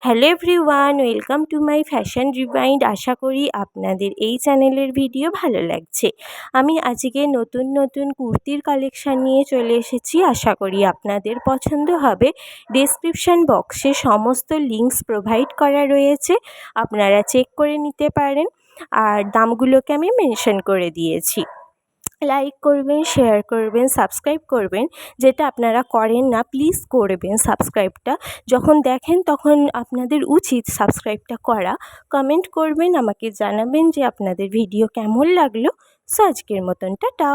Hello everyone, welcome to my fashion rewind. আশা করি আপনাদের এই চ্যানেলের ভিডিও ভালো লাগছে। আমি আজকে নতুন নতুন কুর্তির কালেকশান নিয়ে চলে এসেছি। আশা করি আপনাদের পছন্দ হবে। ডেসক্রিপশান বক্সে সমস্ত লিঙ্কস প্রোভাইড করা রয়েছে, আপনারা চেক করে নিতে পারেন। আর দামগুলোকে আমি মেনশন করে দিয়েছি। লাইক করবেন, শেয়ার করবেন, সাবস্ক্রাইব করবেন, যেটা আপনারা করেন না প্লিজ করবেন সাবস্ক্রাইবটা। যখন দেখেন তখন আপনাদের উচিত সাবস্ক্রাইবটা করা। কমেন্ট করবেন, আমাকে জানাবেন যে আপনাদের ভিডিও কেমন লাগলো। সো আজকের মতন টাটা।